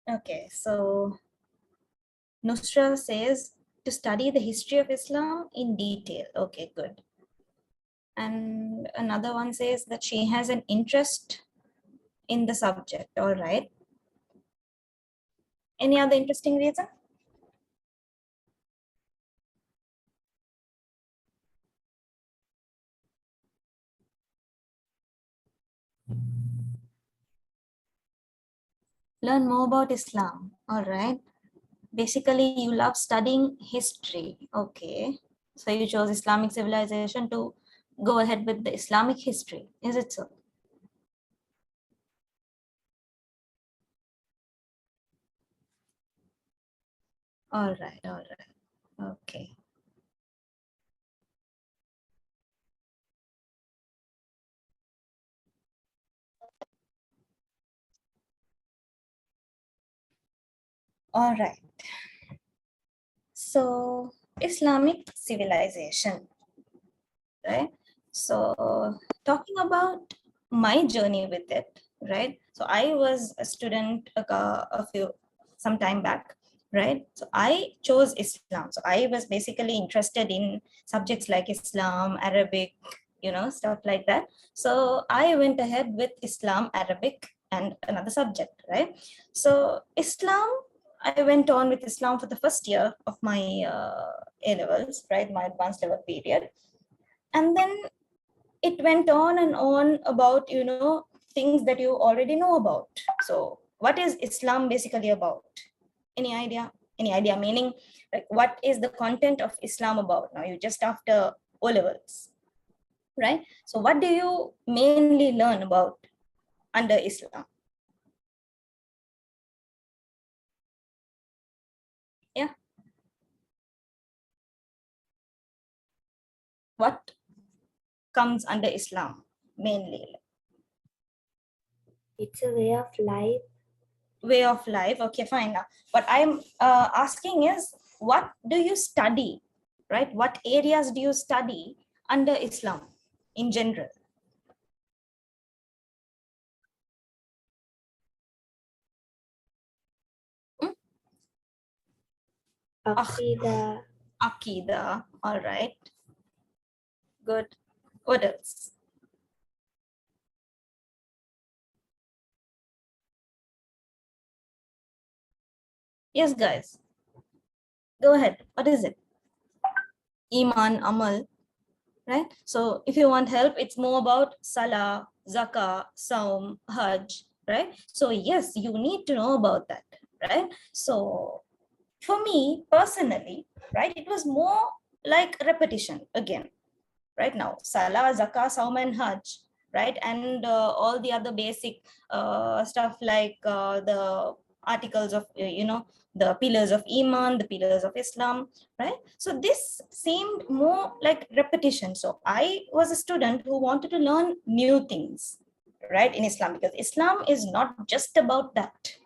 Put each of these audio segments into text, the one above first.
Okay, so Nusra says to study the history of Islam in detail. Okay, good. And another one says that she has an interest in the subject. All right. Any other interesting reason? Learn more about Islam. All right. Basically, you love studying history. Okay. So you chose Islamic civilization to go ahead with the Islamic history. Is it so? All right. All right. Okay. All right. So Islamic civilization, right? So talking about my journey with it, right? So I was a student some time back, right? So I chose Islam. So I was basically interested in subjects like Islam, Arabic, stuff like that. So I went ahead with Islam, Arabic, and another subject, right? So Islam, I went on with Islam for the first year of my A levels, right? My advanced level period. And then it went on and on about things that you already know about. So what is Islam basically about? Any idea meaning, like what is the content of Islam about? Now you just after O levels, right? So what do you mainly learn about under Islam? Yeah, what comes under Islam mainly? It's a way of life. Way of life. Okay, fine. Now what I'm asking is, what do you study, right? What areas do you study under Islam in general? Hmm? Aqidah. Akida. All right, good. What else? Yes, guys, go ahead. What is it? Iman, Amal, right? So if you want help, it's more about Salah, Zakah, Saum, Hajj, right? So yes, you need to know about that, right? So for me personally, right, it was more like repetition again, right? Now Salah, Zakah, Saum, and Hajj, right? And all the other basic stuff like the articles of the pillars of Iman, the pillars of Islam, right? So this seemed more like repetition. So I was a student who wanted to learn new things, right, in Islam, because Islam is not just about that,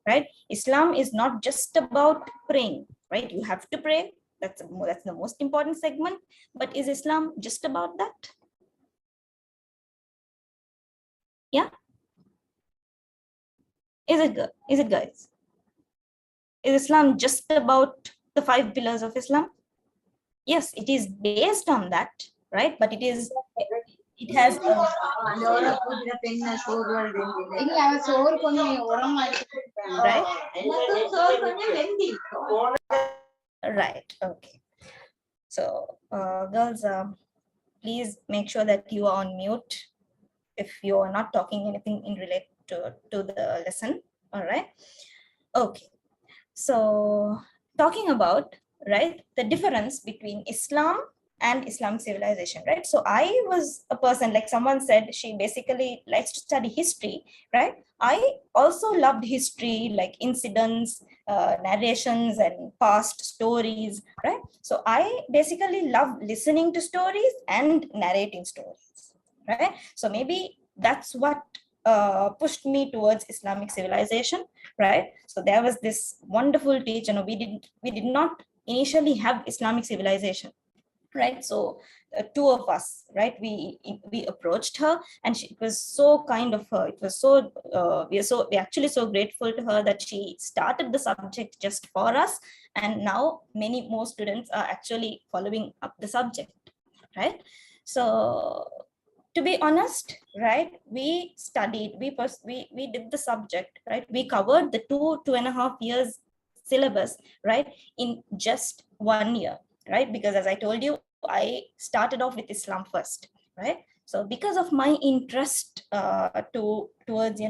right? Islam is not just about praying, right? You have to pray. That's the most important segment. But is Islam just about that? Yeah. Is it, guys? Is Islam just about the 5 pillars of Islam? Yes, it is based on that, right? But it has right. Right. Okay. So, girls, please make sure that you are on mute if you are not talking anything in relate to the lesson. All right. Okay. So, talking about, right, the difference between Islam and Islamic civilization, right? So I was a person, like someone said, she basically likes to study history, right? I also loved history, like incidents, narrations, and past stories, right? So I basically love listening to stories and narrating stories, right? So maybe that's what pushed me towards Islamic civilization, right? So there was this wonderful teacher. No, we did not initially have Islamic civilization, right? So two of us, right, we approached her, and it was so kind of her. It was so we're actually so grateful to her that she started the subject just for us, and now many more students are actually following up the subject, right? So to be honest, right, we studied, we did the subject, right, we covered the 2.5 years syllabus, right, in just 1 year, right? Because as I told you, I started off with Islam first, right? So because of my interest towards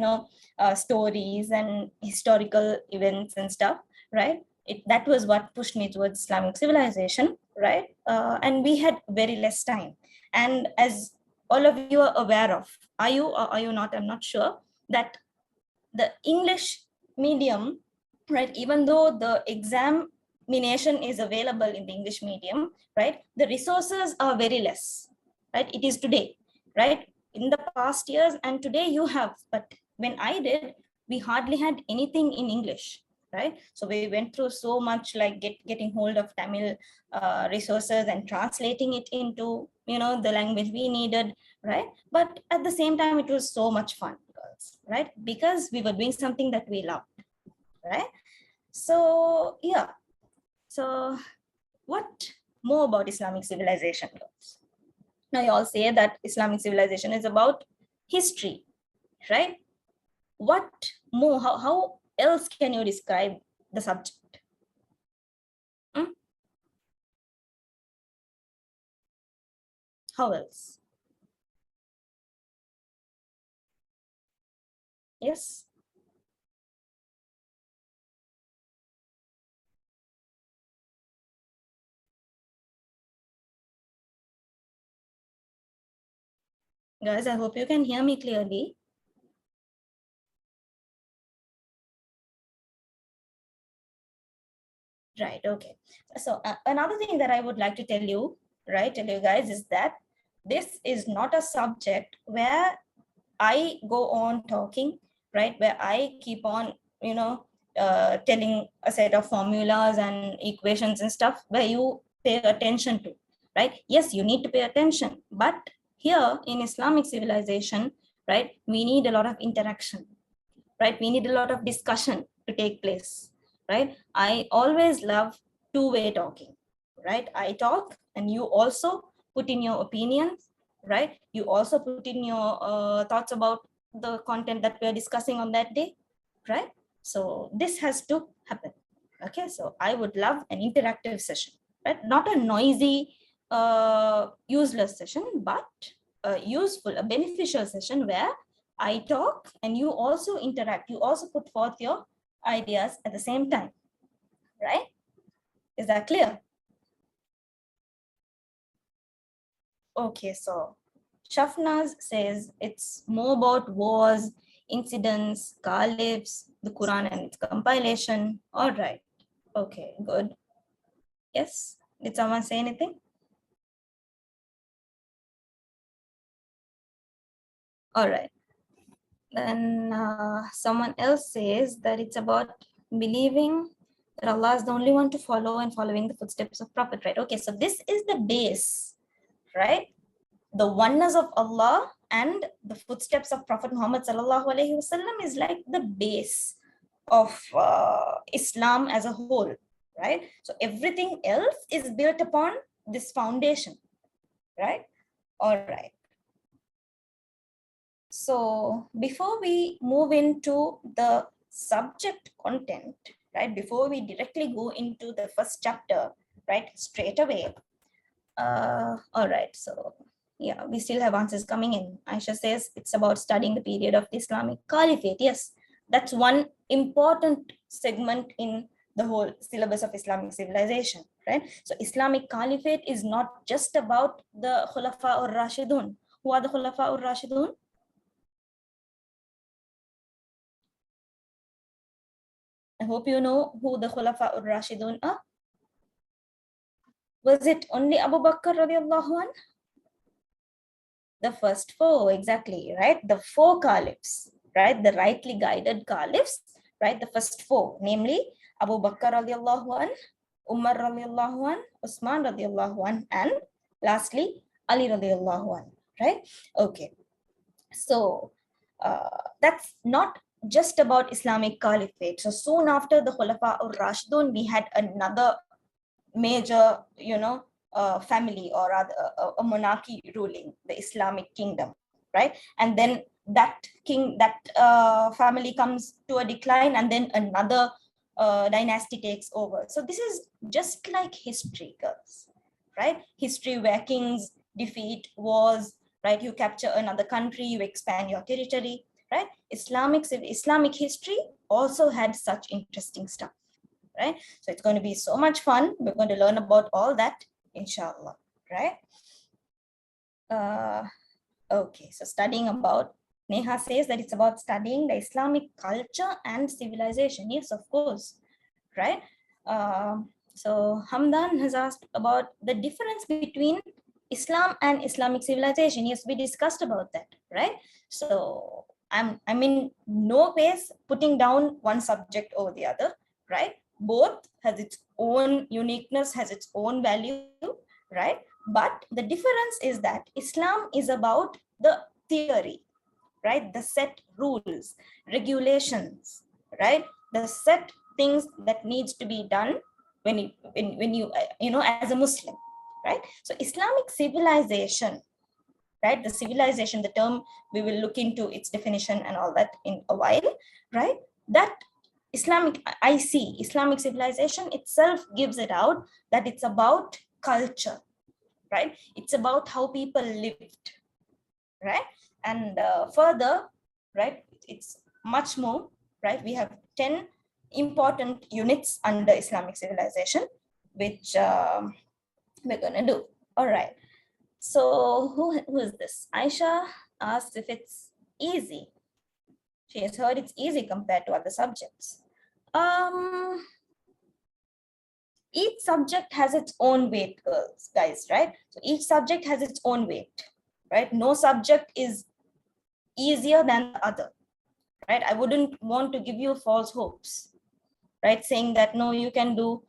stories and historical events and stuff, right, that was what pushed me towards Islamic civilization, right? And we had very less time, and as all of you are aware of, are you or are you not, I'm not sure, that the English medium, right, even though the examination is available in the English medium, right, the resources are very less, right? It is today, right? In the past years and today you have, but when I did, we hardly had anything in English, right? So we went through so much, like getting hold of Tamil resources and translating it into, the language we needed, right? But at the same time, it was so much fun, right? Because we were doing something that we loved, right? So yeah. So what more about Islamic civilization, girls? Now you all say that Islamic civilization is about history, right? What more? How else can you describe the subject? Hmm? How else? Yes. Guys, I hope you can hear me clearly. Right, okay. So another thing that I would like to tell you, right, tell you guys, is that this is not a subject where I go on talking, right, where I keep on, telling a set of formulas and equations and stuff where you pay attention to, right? Yes, you need to pay attention, but here in Islamic civilization, right, we need a lot of interaction, right? We need a lot of discussion to take place, right? I always love two-way talking, right? I talk and you also put in your opinions, right? You also put in your thoughts about the content that we're discussing on that day, right? So this has to happen. Okay, so I would love an interactive session, right? Not a noisy, useless session, but a useful, a beneficial session where I talk and you also interact. You also put forth your ideas at the same time, right? Is that clear? Okay, so Shafnaz says it's more about wars, incidents, caliphs, the Quran and its compilation. All right. Okay, good. Yes. Did someone say anything? All right. Then someone else says that it's about believing that Allah is the only one to follow and following the footsteps of Prophet, right? Okay, so this is the base, right? The oneness of Allah and the footsteps of Prophet Muhammad sallallahu alaihi wasallam is like the base of Islam as a whole, right? So everything else is built upon this foundation, right? All right. So before we move into the subject content, right, before we directly go into the first chapter, right, straight away, all right, so yeah, we still have answers coming in. Aisha says it's about studying the period of the Islamic Caliphate. Yes, that's one important segment in the whole syllabus of Islamic civilization, right? So Islamic Caliphate is not just about the Khulafa or Rashidun. Who are the Khulafa or Rashidun? I hope you know who the Khulafa ur-Rashidun are. Was it only Abu Bakr radiallahu anh? The first four, exactly, right? The four caliphs, right? The rightly guided caliphs, right? The first four, namely Abu Bakr radiallahu anh, Umar radiallahu anh, Usman radiallahu anh, and lastly, Ali radiallahu anhu, right? Okay, so that's not just about Islamic Caliphate. So soon after the Khulafa al-Rashidun, we had another major, family, or rather a monarchy ruling the Islamic kingdom, right? And then that family comes to a decline, and then another dynasty takes over. So this is just like history, girls, right? History where kings defeat wars, right? You capture another country, you expand your territory, right? Islamic history also had such interesting stuff, right? So it's going to be so much fun. We're going to learn about all that, inshallah, right? Okay, so studying about, Neha says that it's about studying the Islamic culture and civilization. Yes, of course, right? So Hamdan has asked about the difference between Islam and Islamic civilization. Yes, we discussed about that, right? So I'm in no ways putting down one subject over the other, right? Both has its own uniqueness, has its own value, right? But the difference is that Islam is about the theory, right? The set rules, regulations, right? The set things that needs to be done when you as a Muslim, right? So Islamic civilization, right? The civilization, the term, we will look into its definition and all that in a while, right? That Islamic civilization itself gives it out that it's about culture, right? It's about how people lived, right? And further, right, it's much more, right? We have 10 important units under Islamic civilization, which we're gonna do. All right. So who is this? Aisha asks if it's easy. She has heard it's easy compared to other subjects. Each subject has its own weight, guys, right? So each subject has its own weight, right? No subject is easier than the other, right? I wouldn't want to give you false hopes, right? Saying that, no, you can do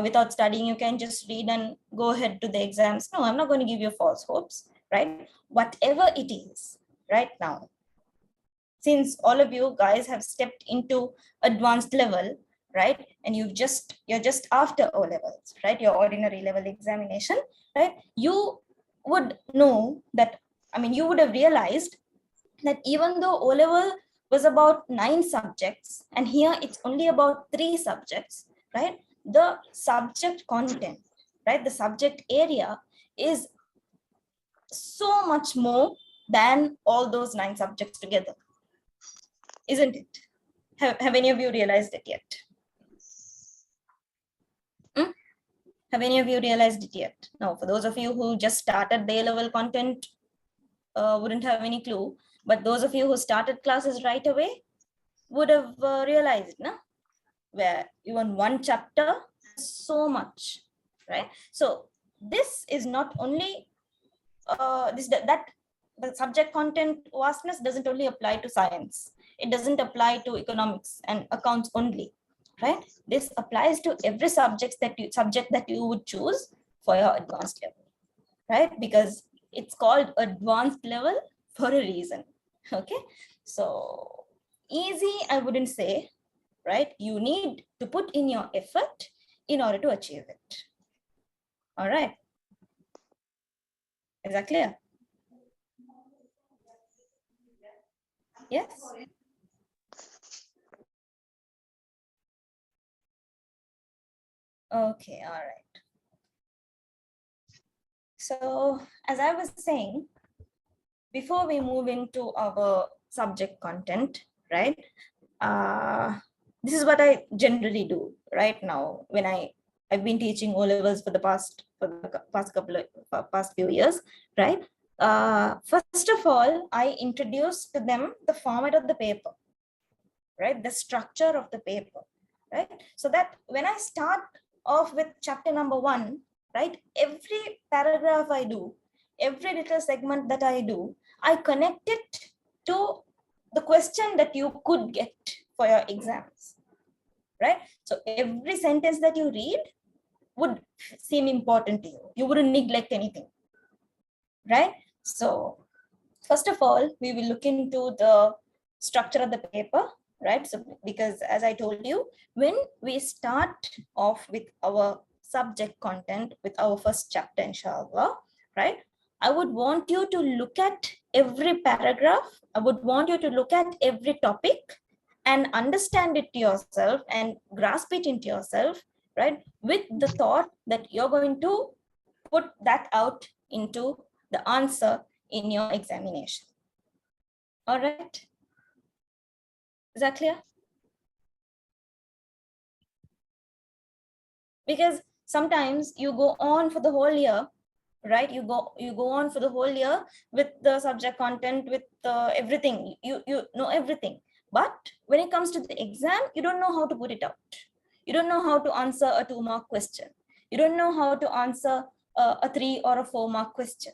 without studying, you can just read and go ahead to the exams. No, I'm not going to give you false hopes, right? Whatever it is right now, since all of you guys have stepped into advanced level, right? And you're just after O levels, right? Your ordinary level examination, right? You would know that, you would have realized that even though O level was about 9 subjects, and here it's only about 3 subjects, right? The subject content, right? The subject area is so much more than all those 9 subjects together, isn't it? Have any of you realized it yet? Have any of you realized it yet? No, for those of you who just started the A-level content, wouldn't have any clue. But those of you who started classes right away would have realized, no? Where even one chapter, so much, right? So this is not only the subject content vastness doesn't only apply to science. It doesn't apply to economics and accounts only, right? This applies to every subject that you would choose for your advanced level, right? Because it's called advanced level for a reason. Okay, so easy, I wouldn't say, right? You need to put in your effort in order to achieve it. All right, is that clear? Yes. Okay, all right. So as I was saying, before we move into our subject content, right? This is what I generally do right now when I've been teaching O levels for the past few years, right? First of all, I introduce to them the format of the paper, right? The structure of the paper, right? So that when I start off with chapter number 1, right, every paragraph I do, every little segment that I do, I connect it to the question that you could get for your exams, right? So every sentence that you read would seem important to you. You wouldn't neglect anything, right? So first of all, we will look into the structure of the paper, right? So because as I told you, when we start off with our subject content with our first chapter, inshallah, right? I would want you to look at every paragraph. I would want you to look at every topic and understand it to yourself and grasp it into yourself, right? With the thought that you're going to put that out into the answer in your examination. All right. Is that clear? Because sometimes you go on for the whole year, right? You go on for the whole year with the subject content, with everything. You know everything. But when it comes to the exam, you don't know how to put it out. You don't know how to answer a 2-mark question. You don't know how to answer a 3 or a 4-mark question,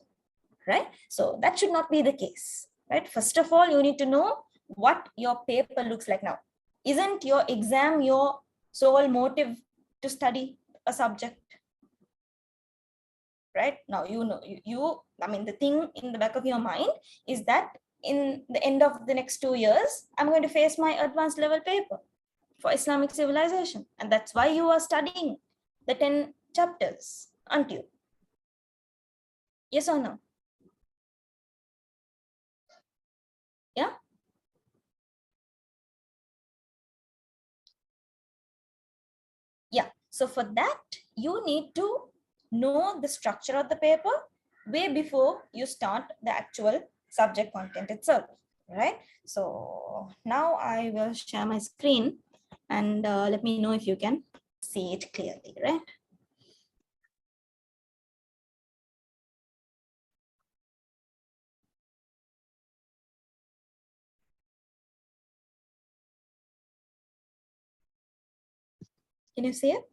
right? So that should not be the case, right? First of all, you need to know what your paper looks like now. Isn't your exam your sole motive to study a subject? Right now, you know, I mean, the thing in the back of your mind is that in the end of the next 2 years, I'm going to face my advanced level paper for Islamic civilization. And that's why you are studying the 10 chapters, aren't you? Yes or no? Yeah. Yeah. So for that, you need to know the structure of the paper way before you start the actual subject content itself, right? So now I will share my screen and let me know if you can see it clearly, right? Can you see it?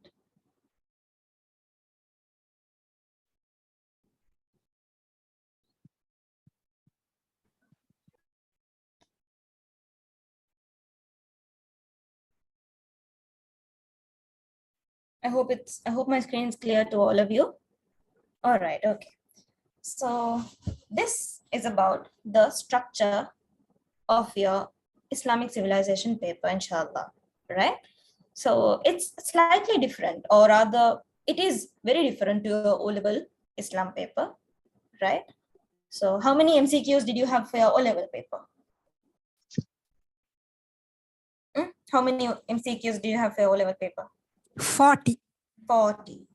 I hope my screen is clear to all of you. All right, okay. So this is about the structure of your Islamic civilization paper, inshallah, right? So it's slightly different, or rather, it is very different to your O-level Islam paper, right? So how many MCQs did you have for your O-level paper? How many MCQs do you have for your O-level paper? 40. 40,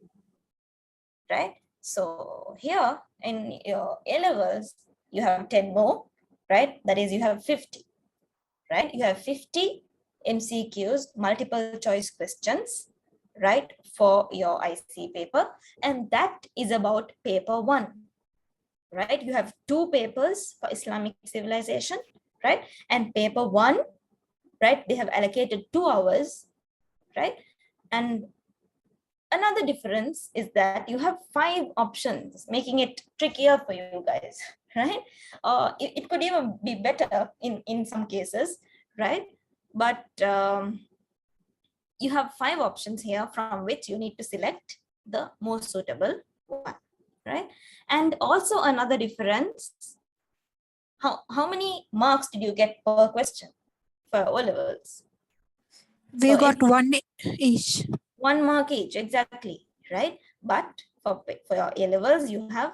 right? So here in your A-levels, you have 10 more, right? That is, you have 50, right? You have 50 MCQs, multiple choice questions, right, for your IC paper. And that is about paper 1, right? You have 2 papers for Islamic civilization, right? And paper 1, right, they have allocated 2 hours, right? And another difference is that you have 5 options, making it trickier for you guys, right? It could even be better in some cases, right? But you have 5 options here from which you need to select the most suitable one, right? And also another difference, how many marks did you get per question for O levels? We So got one each. 1 mark each, exactly, right? But for your A levels, you have,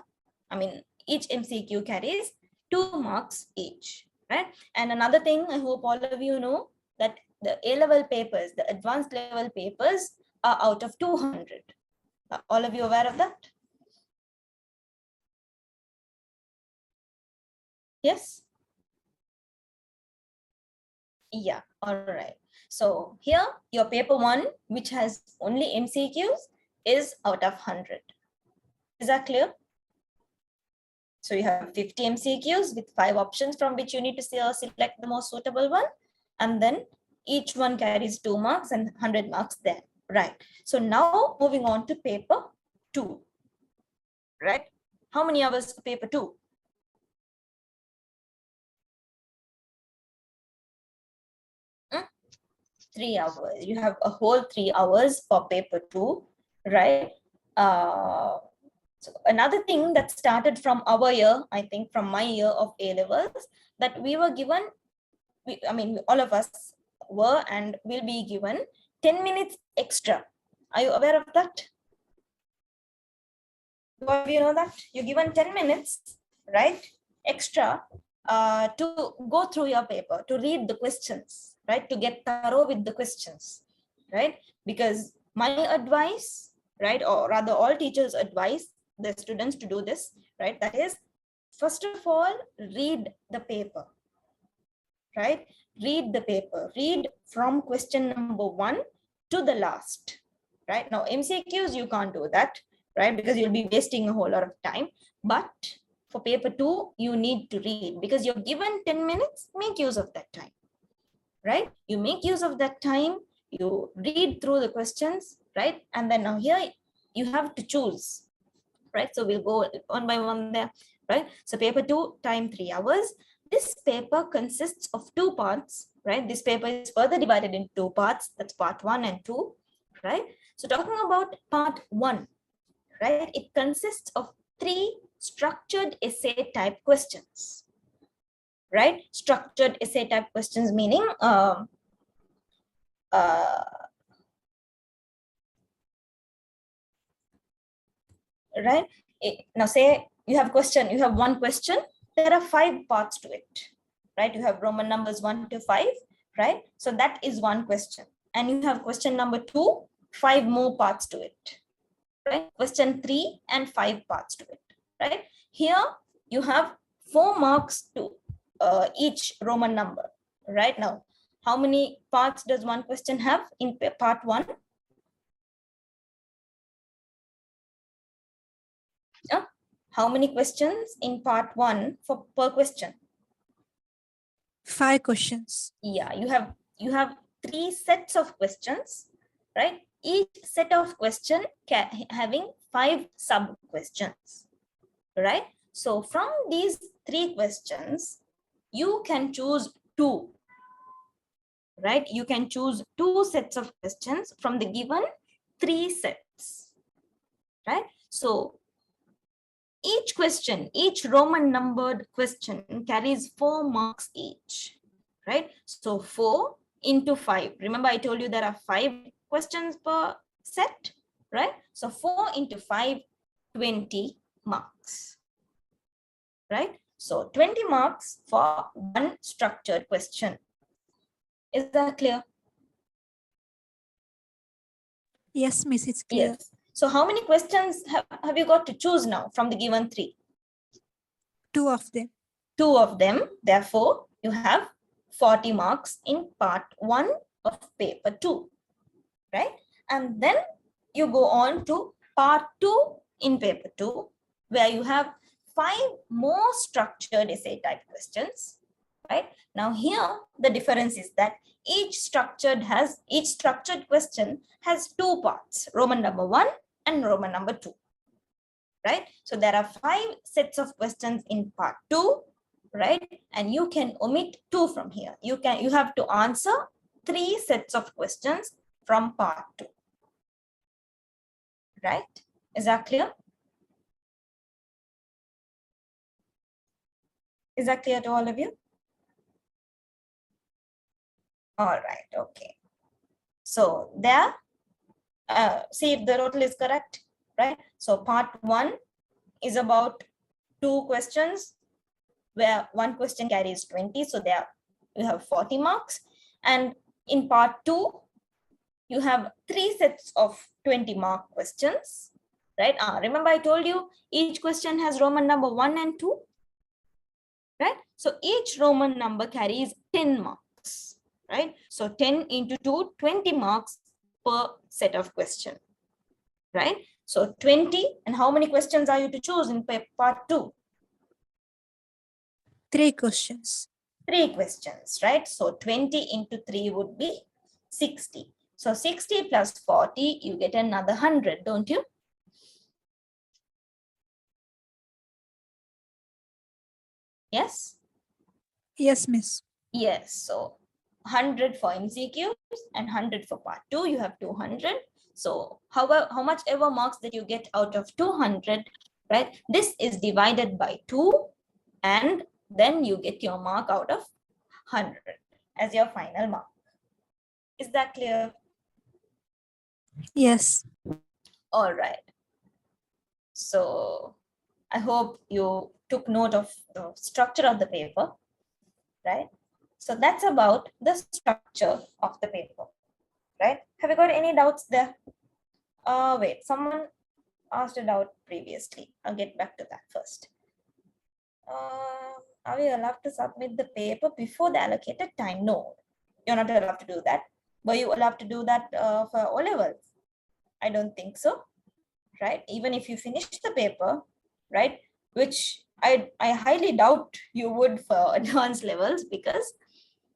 I mean, each MCQ carries 2 marks each, right? And another thing, I hope all of you know that the A level papers, the advanced level papers, are out of 200. Are all of you aware of that? Yes? Yeah, all right. So here, your paper 1, which has only MCQs, is out of 100. Is that clear? So you have 50 MCQs with 5 options from which you need to select the most suitable one. And then each one carries 2 marks and 100 marks there, right? So now moving on to paper 2, right? How many hours for paper 2? 3 hours. You have a whole 3 hours for paper 2, right? So another thing that started from our year, I think from my year of A-levels, that we were given, all of us were and will be given 10 minutes extra. Are you aware of that? Do all of you know that? You're given 10 minutes, right? Extra to go through your paper, to read the questions, right? To get thorough with the questions, right? Because my advice, right, or rather all teachers advise the students to do this, right? That is, first of all, read the paper, right? Read the paper, read from question number 1 to the last, right? Now, MCQs, you can't do that, right? Because you'll be wasting a whole lot of time. But for paper 2, you need to read because you're given 10 minutes, make use of that time, right? You make use of that time, you read through the questions, right? And then now here you have to choose, right? So we'll go one by one there, right? So paper 2, time 3 hours. This paper consists of 2 parts, right? This paper is further divided into 2 parts. That's part 1 and 2, right? So talking about part 1, right? It consists of 3 structured essay type questions, right? Structured essay type questions meaning right? Now say you have one question, there are 5 parts to it, right? You have Roman numbers 1 to 5, right? So that is one question. And you have question number 2, 5 more parts to it, right? Question 3 and 5 parts to it, right? Here you have 4 marks to each Roman number, right? Now, how many parts does one question have in part 1? How many questions in part 1 per question? 5 questions. Yeah, you have 3 sets of questions, right? Each set of question having 5 sub questions, right? So from these 3 questions, you can choose 2, right? You can choose 2 sets of questions from the given 3 sets, right? So each question, each Roman numbered question carries 4 marks each, right? So 4 into 5. Remember, I told you there are 5 questions per set, right? So 4 into 5, 20 marks, right? So 20 marks for one structured question. Is that clear? Yes, Miss, it's clear. Yes. So how many questions have you got to choose now from the given 3? 2 of them. 2 of them. Therefore, you have 40 marks in part 1 of paper 2, right? And then you go on to part 2 in paper 2, where you have 5 more structured essay type questions, right? Now here, the difference is that each structured question has 2 parts, Roman number 1 and Roman number 2, right? So there are 5 sets of questions in part 2, right? And you can omit 2 from here. You have to answer 3 sets of questions from part 2, right? Is that clear? Is that clear to all of you? All right, okay. So there, see if the total is correct, right? So part 1 is about 2 questions where one question carries 20. So there you have 40 marks. And in part 2, you have 3 sets of 20 mark questions, right? Remember I told you each question has Roman number 1 and 2, right? So each Roman number carries 10 marks, right? So 10 into 2, 20 marks per set of question, right? So 20, and how many questions are you to choose in part 2? 3 questions. 3 questions, right? So 20 into 3 would be 60. So 60 plus 40, you get another 100, don't you? Yes? Yes, Miss. Yes. So 100 for MCQs and 100 for part 2, you have 200. So how much ever marks that you get out of 200, right? This is divided by 2 and then you get your mark out of 100 as your final mark. Is that clear? Yes. All right. So I hope you took note of the structure of the paper, right? So that's about the structure of the paper, right? Have you got any doubts there? Wait, someone asked a doubt previously. I'll get back to that first. Are we allowed to submit the paper before the allocated time? No, you're not allowed to do that. Were you allowed to do that for O levels? I don't think so, right? Even if you finish the paper, right, which I highly doubt you would for advanced levels, because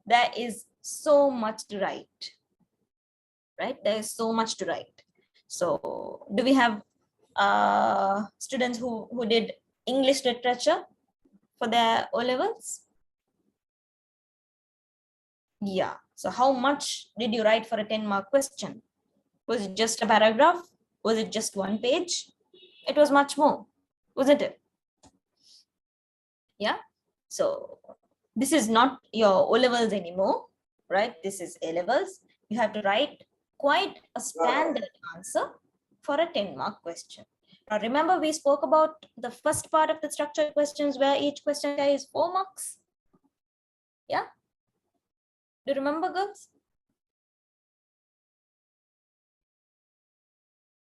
there is so much to write, right? There is so much to write. So do we have students who did English literature for their O levels? Yeah. So how much did you write for a 10-mark question? Was it just a paragraph? Was it just one page? It was much more, wasn't it? Yeah. So this is not your O levels anymore, right? This is A levels. You have to write quite a standard answer for a 10-mark question. Now remember, we spoke about the first part of the structured questions where each question is 4 marks. Yeah. Do you remember, girls?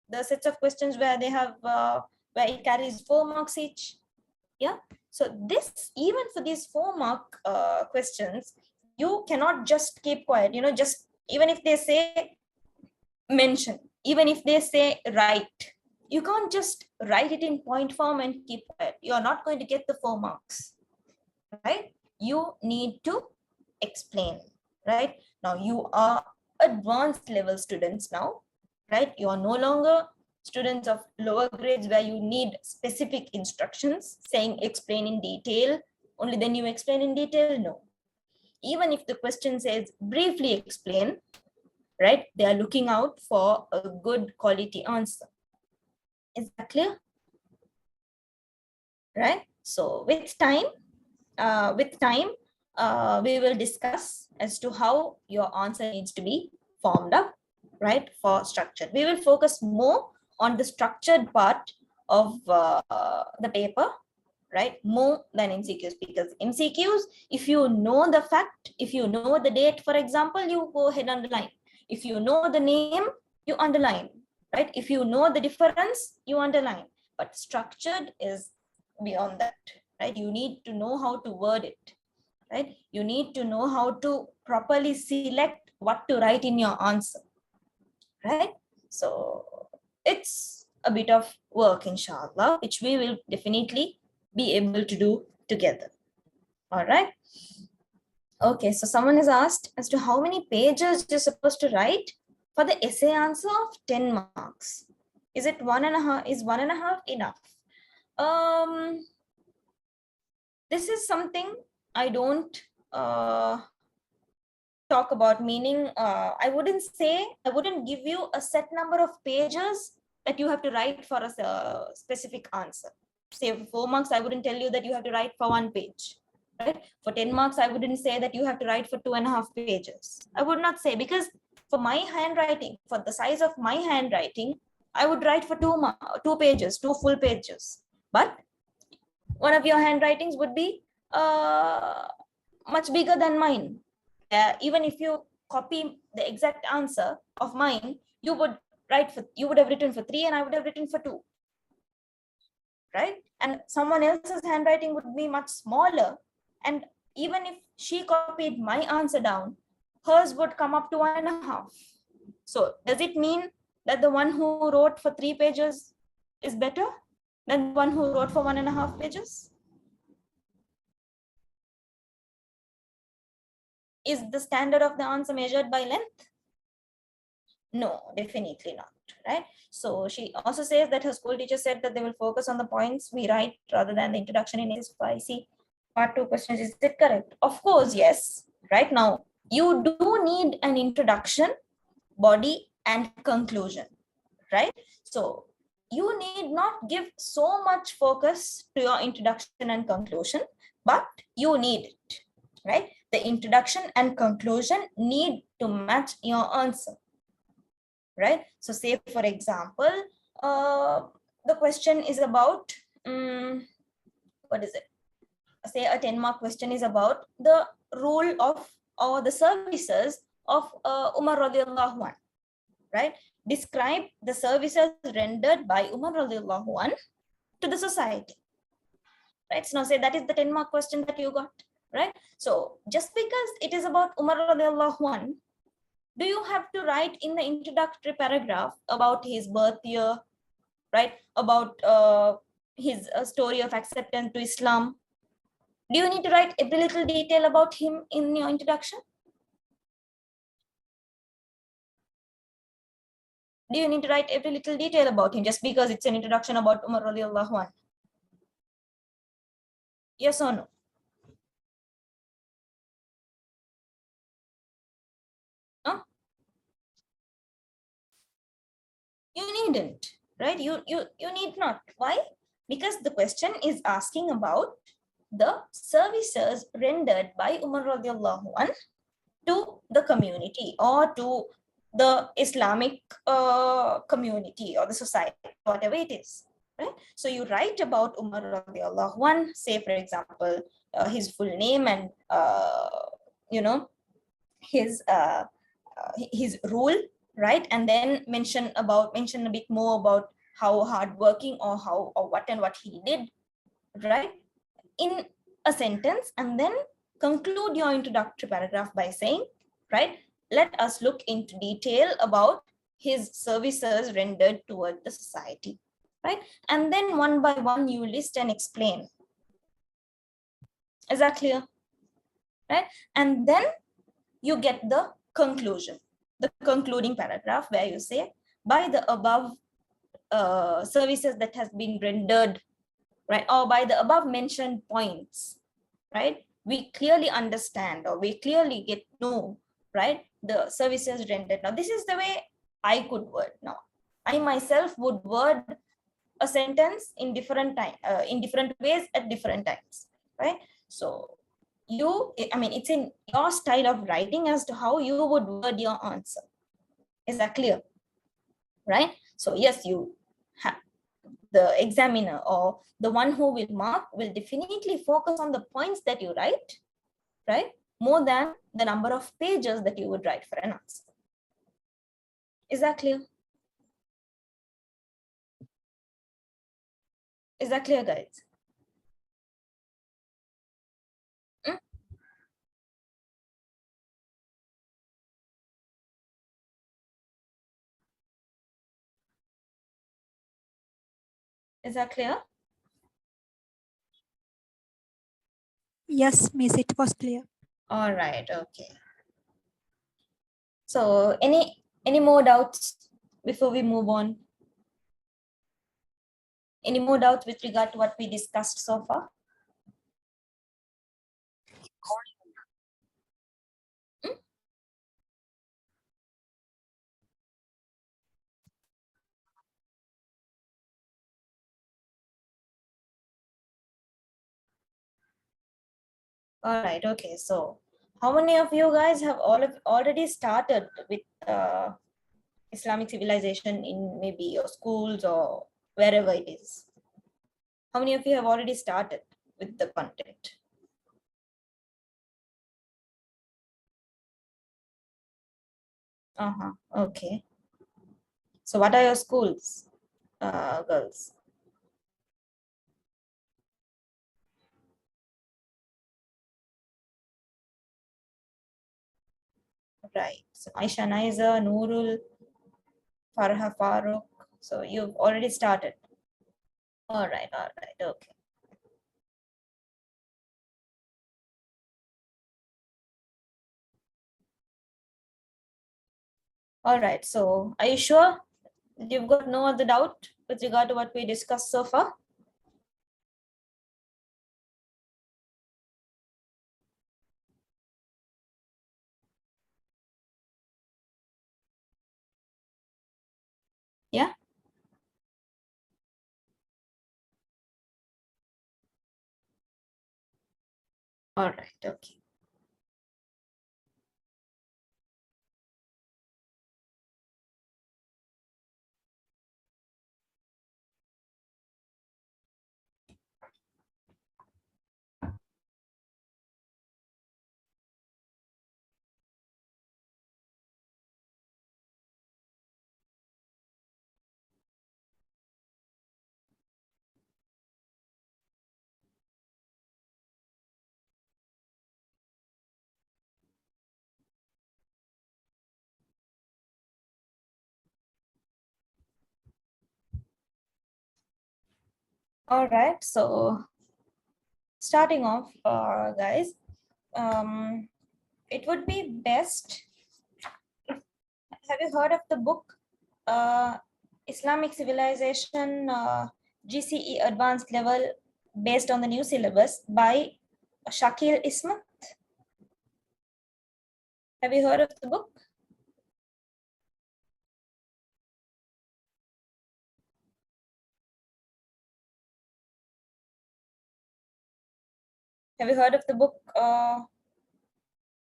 The sets of questions where they have where it carries 4 marks each. Yeah. So this, even for these 4-mark questions, you cannot just keep quiet. Just even if they say mention, even if they say write, you can't just write it in point form and keep quiet. You're not going to get the 4 marks, right? You need to explain, right? Now you are advanced level students now, right? You are no longer students of lower grades where you need specific instructions saying explain in detail, only then you explain in detail. No. Even if the question says briefly explain, right? They are looking out for a good quality answer. Is that clear? Right? So with time, we will discuss as to how your answer needs to be formed up, right, for structure. We will focus more on the structured part of the paper, right, more than MCQs, because MCQs, if you know the fact, if you know the date, for example, you go ahead and underline. If you know the name, you underline, right? If you know the difference, you underline. But structured is beyond that, right? You need to know how to word it, right? You need to know how to properly select what to write in your answer, right? So it's a bit of work, inshallah, which we will definitely be able to do together. All right. Okay, so someone has asked as to how many pages you're supposed to write for the essay answer of 10 marks. Is it 1.5? Is 1.5 enough? This is something I don't talk about, meaning I wouldn't give you a set number of pages that you have to write for a specific answer. Say for 4 marks, I wouldn't tell you that you have to write for 1 page, right? For 10 marks, I wouldn't say that you have to write for 2.5 pages. I would not say, because for my handwriting, for the size of my handwriting, I would write for 2 pages, 2 full pages. But one of your handwritings would be much bigger than mine. Even if you copy the exact answer of mine, you would have written for 3 and I would have written for 2, right? And someone else's handwriting would be much smaller, and even if she copied my answer down, hers would come up to 1.5. So does it mean that the one who wrote for 3 pages is better than the one who wrote for 1.5 pages? Is the standard of the answer measured by length? No, definitely not, right? So she also says that her school teacher said that they will focus on the points we write rather than the introduction in SYC. Part 2 questions, is it correct? Of course, yes. Right now, you do need an introduction, body, and conclusion, right? So you need not give so much focus to your introduction and conclusion, but you need it, right? The introduction and conclusion need to match your answer, right? So say, for example, the question is about, what is it? Say a 10-mark question is about the role of, or the services of Umar radiallahu anh, right? Describe the services rendered by Umar radiallahu anh to the society, right? So now say that is the 10-mark question that you got, right? So just because it is about Umar radiallahu anh, do you have to write in the introductory paragraph about his birth year, right? About his story of acceptance to Islam? Do you need to write every little detail about him in your introduction? Do you need to write every little detail about him just because it's an introduction about Umar radiallahu anh? Yes or no? Huh? You needn't, right? You need not. Why? Because the question is asking about the services rendered by Umar radiallahu anh to the community or to the Islamic community or the society, whatever it is, right? So you write about Umar radiallahu anh, say for example, his full name and his rule, right? And then mention a bit more about how hardworking or how or what and what he did, right? In a sentence, and then conclude your introductory paragraph by saying, right, let us look into detail about his services rendered toward the society, right? And then one by one you list and explain. Is that clear? Right? And then you get the conclusion, the concluding paragraph where you say, by the above services that has been rendered, right, or by the above mentioned points, right, we clearly understand or we clearly get know, right, the services rendered. Now this is the way I could word. Now I myself would word a sentence in different time, in different ways at different times, right? So it's in your style of writing as to how you would word your answer. Is that clear? Right? So yes, you have the examiner or the one who will mark will definitely focus on the points that you write, right? More than the number of pages that you would write for an answer. Is that clear? Is that clear, guys? Hmm? Is that clear? Yes, Miss, it was clear. All right, okay. So any more doubts before we move on? Any more doubts with regard to what we discussed so far? Hmm? All right, okay. So how many of you guys have already started with Islamic civilization in maybe your schools or wherever it is? How many of you have already started with the content? Okay. So what are your schools, girls? Right. So Aisha Naiza, Nurul, Farha Farooq. So you've already started. All right, okay. All right, so are you sure you've got no other doubt with regard to what we discussed so far? Yeah? All right, okay. All right, so starting off, guys, it would be best. Have you heard of the book Islamic Civilization GCE Advanced Level based on the new syllabus by Shakil Ismat? Have you heard of the book? Have you heard of the book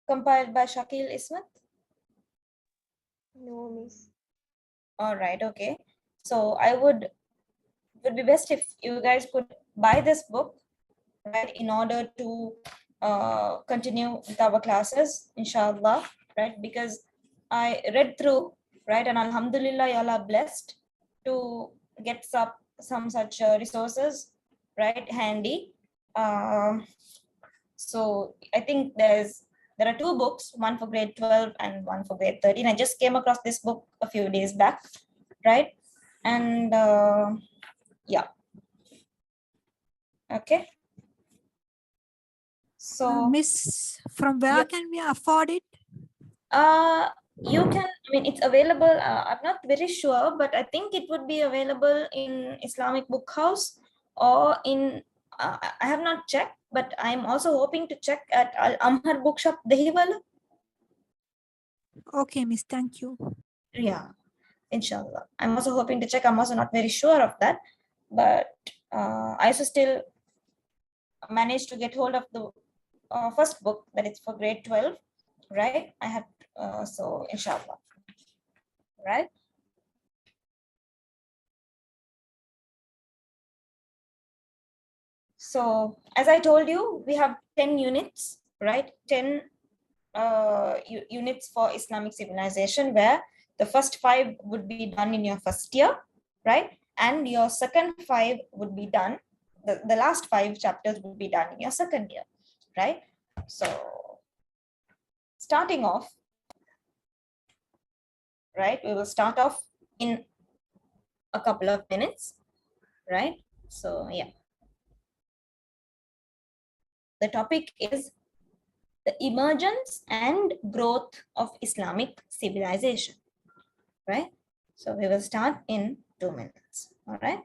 compiled by Shakil Ismat? No, Miss. All right, okay. So I would be best if you guys could buy this book, right, in order to continue with our classes, inshallah, right? Because I read through, right, and alhamdulillah, y'all are blessed to get some such resources, right, handy. So I think there are two books, one for grade 12 and one for grade 13. I just came across this book a few days back, right? And yeah, okay. So Miss, from where Yep. can we afford it? You can, I mean, it's available. I'm not very sure, but I think it would be available in Islamic Book House or in, I have not checked, but I'm also hoping to check at Al Amhar Bookshop, Dehiwala. Okay, Miss, thank you. Yeah, inshallah. I'm also hoping to check. I'm also not very sure of that, but I also still managed to get hold of the first book that is for grade 12, right? I have, so inshallah, right? So as I told you, we have 10 units, right? 10 units for Islamic civilization, where the first 5 would be done in your first year, right? And your second 5 would be done, the last 5 chapters would be done in your second year, right? So starting off, right, we will start off in a couple of minutes, right? So yeah, the topic is the emergence and growth of Islamic civilization, right? So we will start in 2 minutes, all right?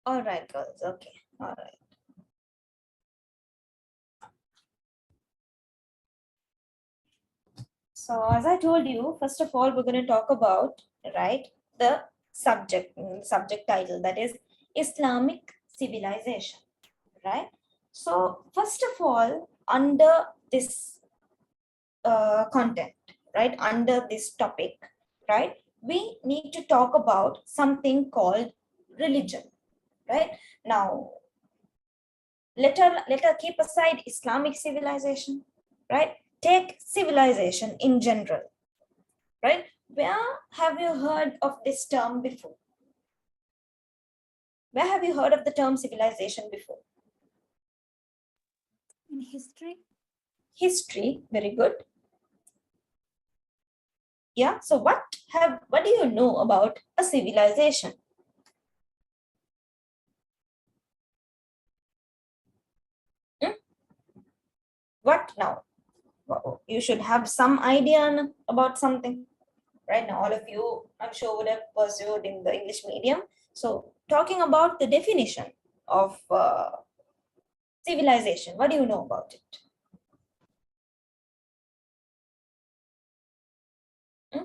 All right, girls. Okay. All right. So as I told you, first of all, we're going to talk about, right, the subject title, that is Islamic civilization, right? So first of all, under this content, right, under this topic, right, we need to talk about something called religion, right? Now, let her keep aside Islamic civilization, right? Take civilization in general, right? Where have you heard of this term before? Where have you heard of the term civilization before? In history, History, very good. Yeah, so what do you know about a civilization? Hmm? What now? Well, you should have some idea about something. Right now, all of you, I'm sure, would have pursued in the English medium. So talking about the definition of civilization, what do you know about it? Hmm?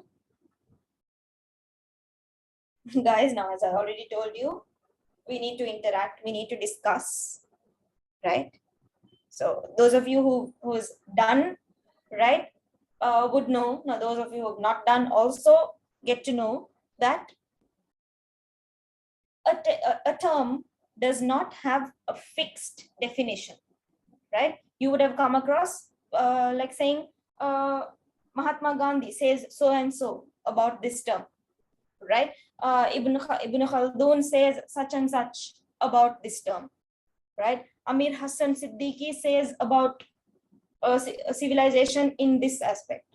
Guys, now, as I already told you, we need to interact, we need to discuss, right? So those of you who's done, right, would know. Now, those of you who have not done also get to know that a term does not have a fixed definition, right? You would have come across like saying Mahatma Gandhi says so and so about this term, right? Ibn Khaldun says such and such about this term, right? Amir Hassan Siddiqui says about a civilization in this aspect,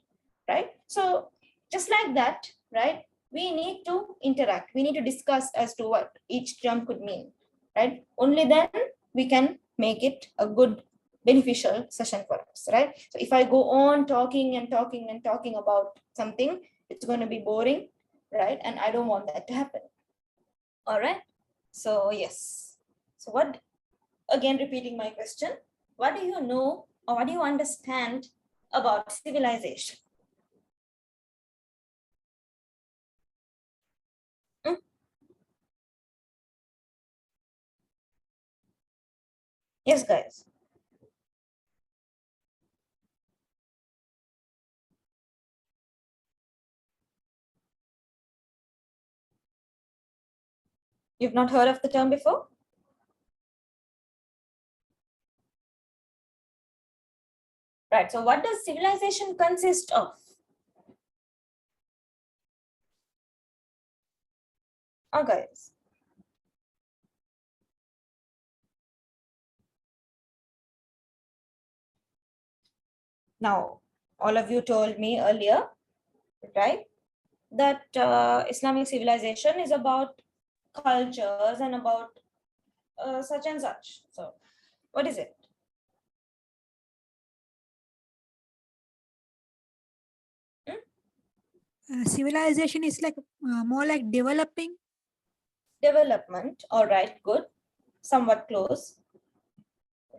right? So just like that, right? We need to interact. We need to discuss as to what each term could mean, right? Only then we can make it a good beneficial session for us, right? So if I go on talking and talking and talking about something, it's going to be boring, right? And I don't want that to happen. All right. So yes. So what, again, repeating my question, what do you know or what do you understand about civilization? Hmm? Yes, guys. You've not heard of the term before? Right. So what does civilization consist of? Oh, guys. Now, all of you told me earlier, right, that Islamic civilization is about cultures and about such and such. So, what is it? civilization is like more like developing. Development. All right, good. Somewhat close,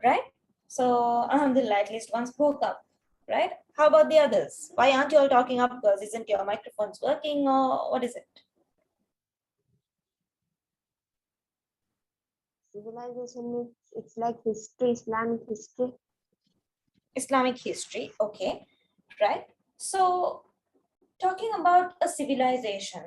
right? So, Alhamdulillah, at least one spoke up, right? How about the others? Why aren't you all talking up, girls? Isn't your microphones working or what is it? Civilization, it's like history, Islamic history. Islamic history, okay, right? So, talking about a civilization,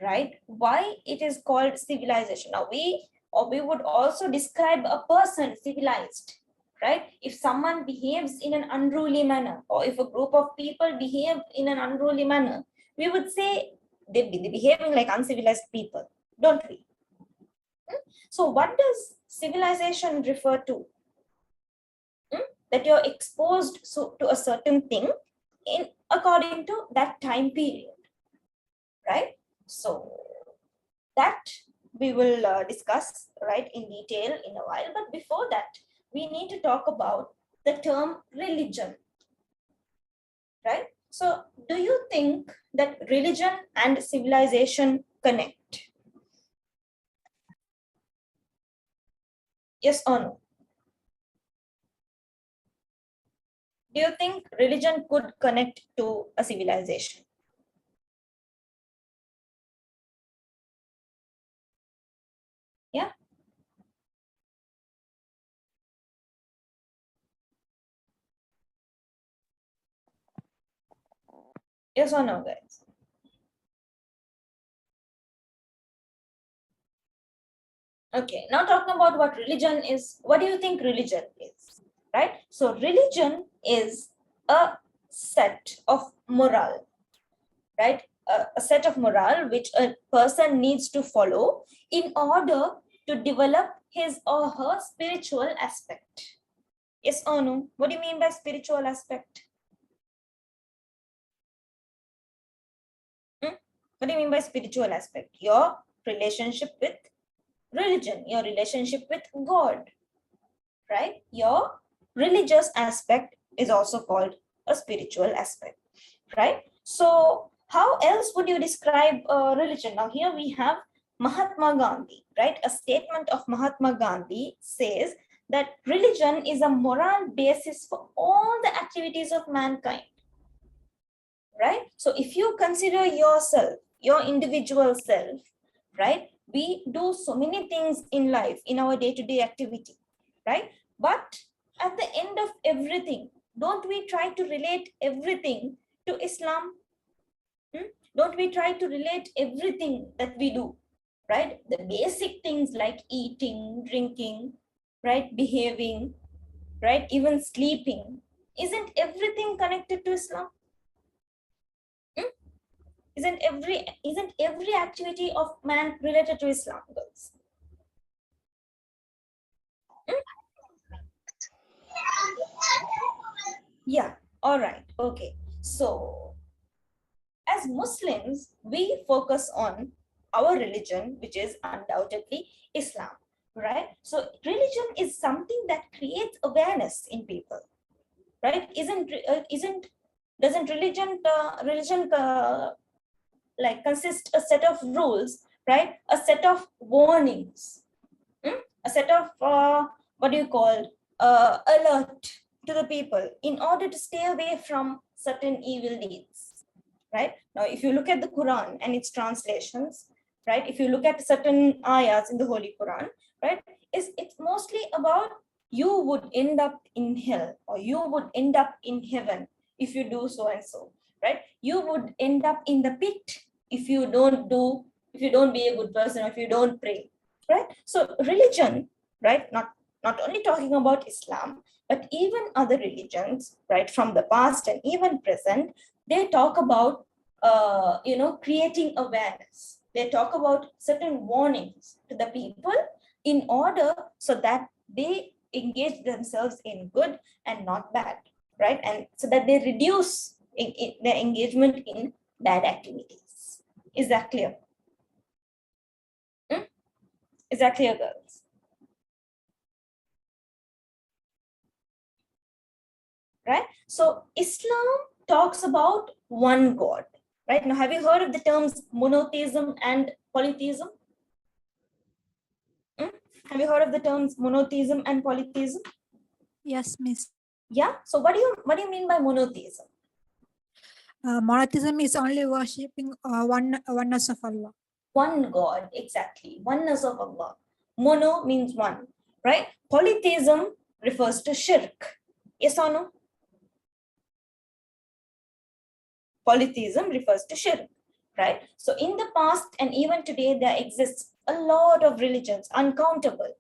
right? Why it is called civilization? Now, we would also describe a person civilized, right? If someone behaves in an unruly manner, or if a group of people behave in an unruly manner, we would say they're behaving like uncivilized people, don't we? So, what does civilization refer to? That you're exposed to a certain thing in according to that time period, right? So that we will discuss, right, in detail in a while. But before that, we need to talk about the term religion, right? So do you think that religion and civilization connect? Yes or no? Do you think religion could connect to a civilization? Yeah. Yes or no, guys? Okay, now talking about what religion is, what do you think religion is? Right? So, religion is a set of moral, right? A set of moral which a person needs to follow in order to develop his or her spiritual aspect. Yes or no? What do you mean by spiritual aspect? What do you mean by spiritual aspect? Your relationship with religion, your relationship with God, right? Your religious aspect is also called a spiritual aspect, right? So, how else would you describe religion? Now, here we have Mahatma Gandhi, right? A statement of Mahatma Gandhi says that religion is a moral basis for all the activities of mankind, right? So, if you consider yourself, your individual self, right? We do so many things in life, in our day-to-day activity, right? But at the end of everything, don't we try to relate everything to Islam? Don't we try to relate everything that we do, right? The basic things like eating, drinking, right? Behaving, right? Even sleeping. Isn't everything connected to Islam? Hmm? Isn't every activity of man related to Islam, girls? Yeah, all right, okay. So, as Muslims, we focus on our religion, which is undoubtedly Islam, right? So, religion is something that creates awareness in people, right? Doesn't religion like consist a set of rules, right? A set of warnings, a set of what do you call alert to the people in order to stay away from certain evil deeds, right? Now, if you look at the Quran and its translations, right? If you look at certain ayahs in the Holy Quran, right? It's mostly about you would end up in hell or you would end up in heaven if you do so and so, right? You would end up in the pit if you don't be a good person or if you don't pray, right? So religion, right? Not only talking about Islam, but even other religions, right, from the past and even present, they talk about creating awareness. They talk about certain warnings to the people in order so that they engage themselves in good and not bad, right? And so that they reduce their engagement in bad activities. Is that clear? Is that clear, girls? Right? So Islam talks about one God, right? Now, have you heard of the terms monotheism and polytheism? Have you heard of the terms monotheism and polytheism? Yes, Miss. Yeah. So what do you mean by monotheism? Monotheism is only worshipping oneness of Allah. One God, exactly. Oneness of Allah. Mono means one, right? Polytheism refers to shirk. Yes or no? Polytheism refers to shirk, right? So in the past and even today, there exists a lot of religions, uncountable,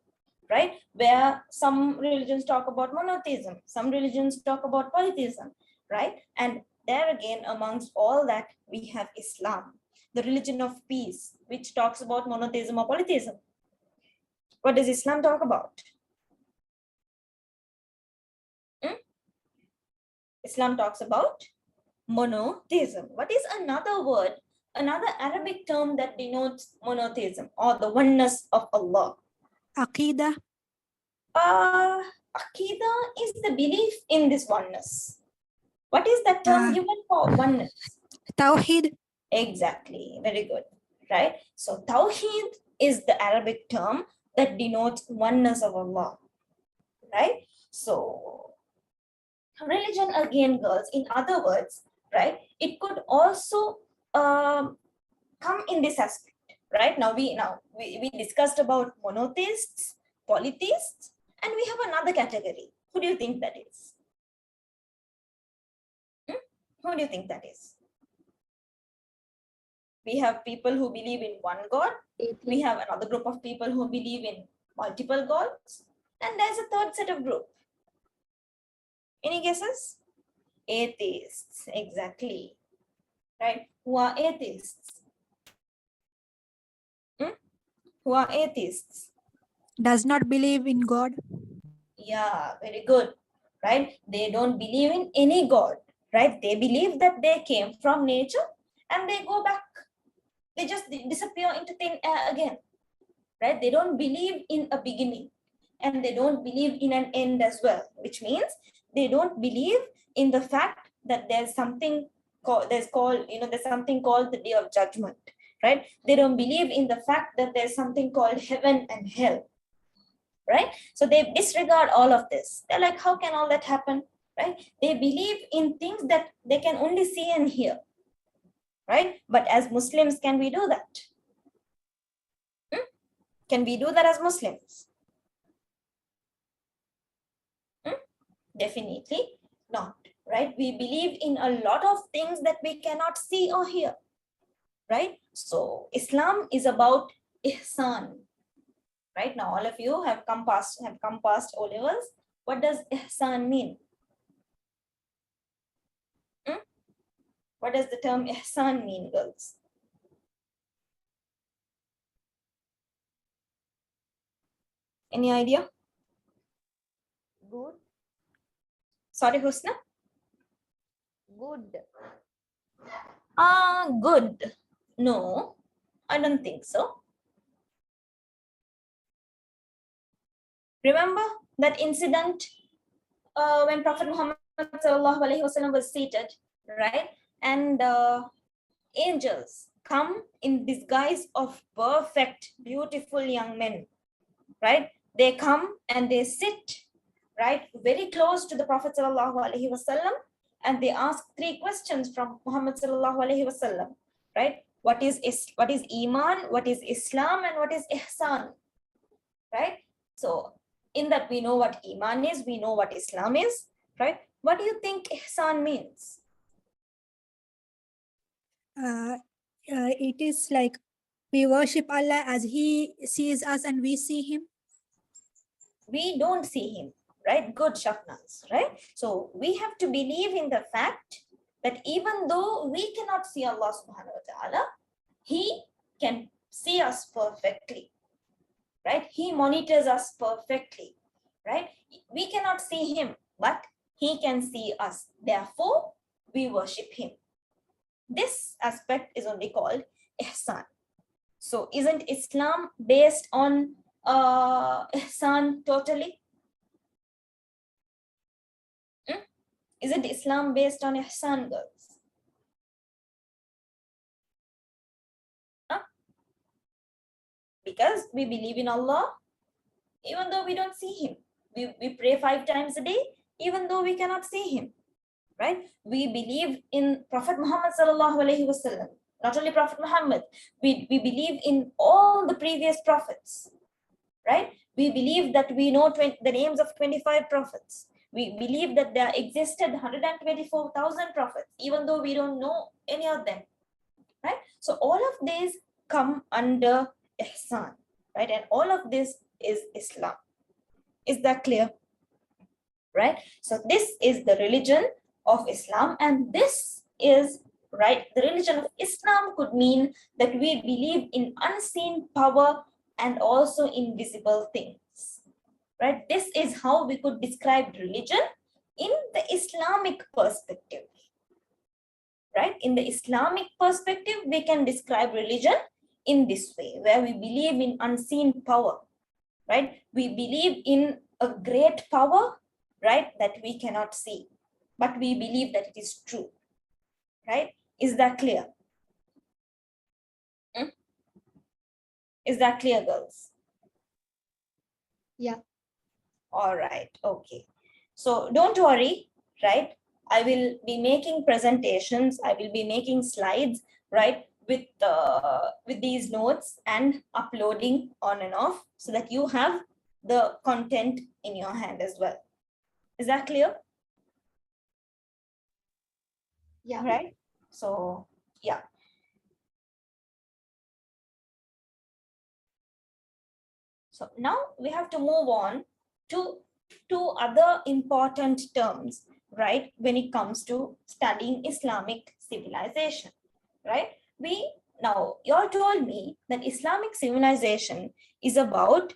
right? Where some religions talk about monotheism, some religions talk about polytheism, right? And there again, amongst all that, we have Islam, the religion of peace, which talks about monotheism or polytheism. What does Islam talk about? Islam talks about monotheism. What is another word, another Arabic term that denotes monotheism or the oneness of Allah? Aqidah. Aqidah is the belief in this oneness. What is that term given for oneness? Tawheed. Exactly. Very good. Right? So Tawheed is the Arabic term that denotes oneness of Allah, right? So religion again, girls, in other words, right, it could also come in this aspect, right? We discussed about monotheists, polytheists, and we have another category. Who do you think that is? Who do you think that is? We have people who believe in one God. We have another group of people who believe in multiple gods. And there's a third set of group. Any guesses? Atheists, exactly. Right? Who are atheists? Who are atheists? Does not believe in God. Yeah, very good. Right? They don't believe in any God. Right? They believe that they came from nature and they go back. They just disappear into thin air again. Right? They don't believe in a beginning and they don't believe in an end as well, which means they don't believe in the fact that there's something called there's something called the day of judgment, right? They don't believe in the fact that there's something called heaven and hell, right? So they disregard all of this. They're like, how can all that happen, right? They believe in things that they can only see and hear, right? But as Muslims, can we do that? Can we do that as Muslims? Definitely not, right? We believe in a lot of things that we cannot see or hear, right? So Islam is about ihsan, right? Now all of you have come past O levels. What does ihsan mean? What does the term ihsan mean, girls? Any idea? Good. Sorry, Husna? Good. Good. No, I don't think so. Remember that incident when Prophet Muhammad was seated, right? And angels come in disguise of perfect, beautiful young men, right? They come and they sit, right, very close to the Prophet ﷺ, and they ask 3 questions from Muhammad ﷺ, right? What is Iman, what is Islam, and what is Ihsan, right? So in that we know what Iman is, we know what Islam is, right? What do you think Ihsan means? It is like we worship Allah as He sees us and we see Him. We don't see Him, right? Good, Shafnaz, right? So we have to believe in the fact that even though we cannot see Allah subhanahu wa ta'ala, He can see us perfectly, right? He monitors us perfectly, right? We cannot see Him, but He can see us. Therefore, we worship Him. This aspect is only called ihsan. So isn't Islam based on ihsan totally? Isn't Islam based on ihsan, girls? Because we believe in Allah, even though we don't see Him. We pray 5 times a day, even though we cannot see Him, right? We believe in Prophet Muhammad sallallahu alaihi wasallam. Not only Prophet Muhammad, we believe in all the previous prophets, right? We believe that we know the names of 25 prophets. We believe that there existed 124,000 prophets, even though we don't know any of them, right? So all of these come under ihsan, right? And all of this is Islam. Is that clear? Right? So this is the religion of Islam, and this is, right, the religion of Islam could mean that we believe in unseen power and also invisible things, right? This is how we could describe religion in the Islamic perspective, right? In the Islamic perspective, we can describe religion in this way, where we believe in unseen power, right? We believe in a great power, right, that we cannot see, but we believe that it is true, right? Is that clear? Is that clear, girls? Yeah. All right. Okay. So don't worry, right? I will be making presentations. I will be making slides, right? With these notes and uploading on and off so that you have the content in your hand as well. Is that clear? Yeah. All right. So yeah. So now we have to move on to two other important terms, right? When it comes to studying Islamic civilization, right? Now you all told me that Islamic civilization is about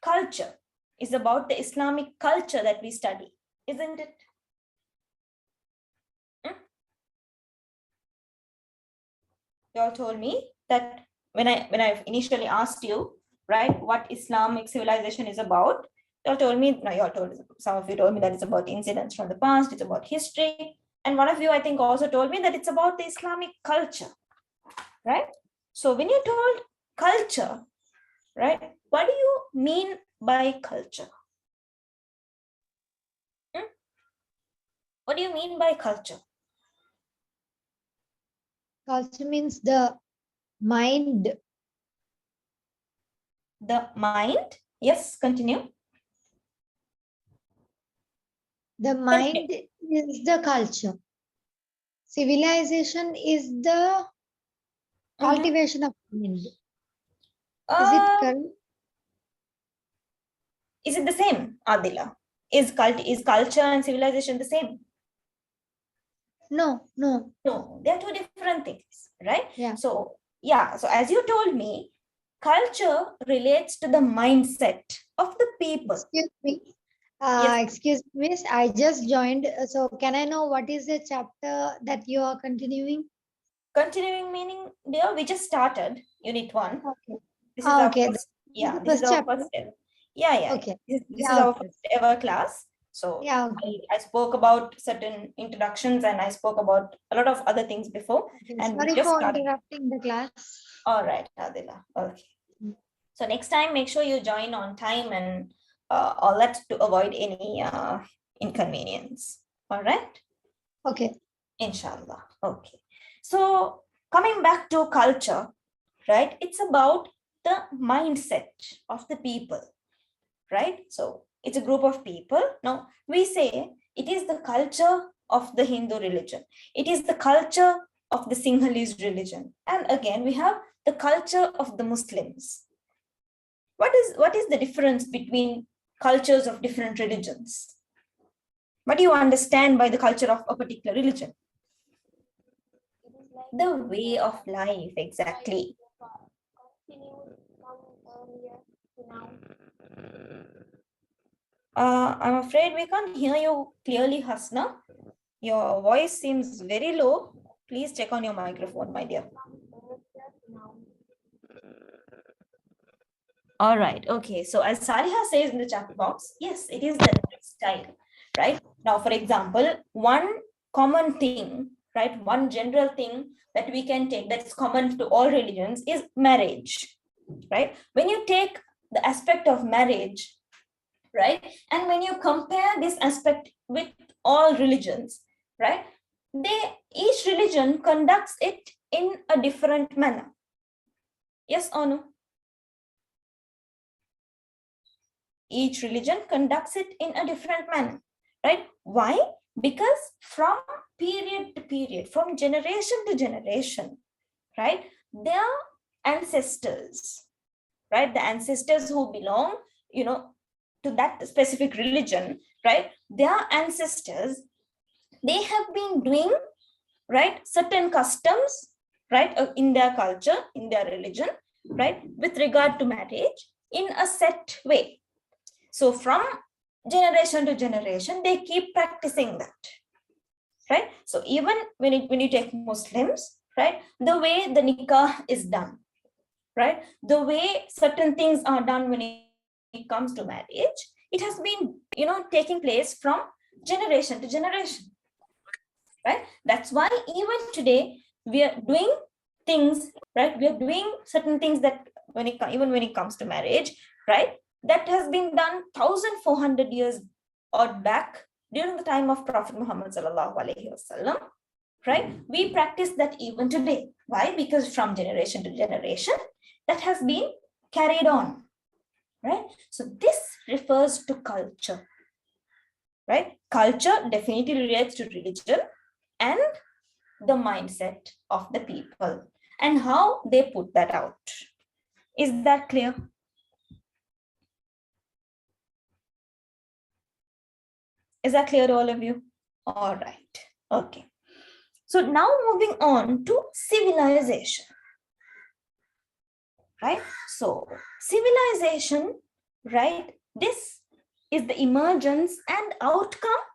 culture, is about the Islamic culture that we study, isn't it? You all told me that when I initially asked you, right, what Islamic civilization is about, you all told me, no, you all told, some of you told me that it's about incidents from the past, it's about history, and one of you, I think, also told me that it's about the Islamic culture, right? So when you told culture, right, what do you mean by culture? What do you mean by culture? Culture means the mind. The mind? Yes, continue. The mind is the culture. Civilization is the cultivation of mind. Is it correct? Is it the same, Adila? Is culture and civilization the same? No, no. No, they're two different things, right? Yeah. So as you told me, culture relates to the mindset of the people. Excuse me. Yes. Excuse me, miss. I just joined. So can I know what is the chapter that you are continuing? Continuing meaning, dear, we just started unit 1. Okay. This is our Okay. first, The this is first our chapter. first ever. Yeah. Okay. This Yeah, is our okay. first ever class. So Yeah, okay. I spoke about certain introductions and I spoke about a lot of other things before. Okay. And we Sorry just for started. interrupting the class. All right, Adila. Okay. So next time, make sure you join on time and all that to avoid any inconvenience. All right. Okay. Inshallah. Okay. So coming back to culture, right? It's about the mindset of the people, right? So it's a group of people. Now we say it is the culture of the Hindu religion. It is the culture of the Sinhalese religion. And again, we have the culture of the Muslims. What is the difference between cultures of different religions? What do you understand by the culture of a particular religion? The way of life, exactly. I'm afraid we can't hear you clearly, Hasna. Your voice seems very low. Please check on your microphone, my dear. All right. Okay. So as Saliha says in the chat box, yes, it is the lifestyle, right? Now, for example, one common thing, right? One general thing that we can take that's common to all religions is marriage, right? When you take the aspect of marriage, right? And when you compare this aspect with all religions, right? Each religion conducts it in a different manner. Yes or no? Each religion conducts it in a different manner, right? Why? Because from period to period, from generation to generation, right? Their ancestors, right? The ancestors who belong, to that specific religion, right? Their ancestors, they have been doing, right, certain customs, right, in their culture, in their religion, right, with regard to marriage in a set way. So from generation to generation, they keep practicing that, right? So even when you take Muslims, right, the way the nikah is done, right, the way certain things are done when it comes to marriage, it has been, taking place from generation to generation, right? That's why even today we are doing things, right? We are doing certain things that even when it comes to marriage, right? that has been done 1400 years or back during the time of Prophet Muhammad sallallahu alaihi wasallam, right? We practice that even today. Why? Because from generation to generation, that has been carried on, right? So this refers to culture, right? Culture definitely relates to religion and the mindset of the people and how they put that out. Is that clear? Is that clear to all of you? All right. Okay. So now moving on to civilization, right? So civilization, right? This is the emergence and outcome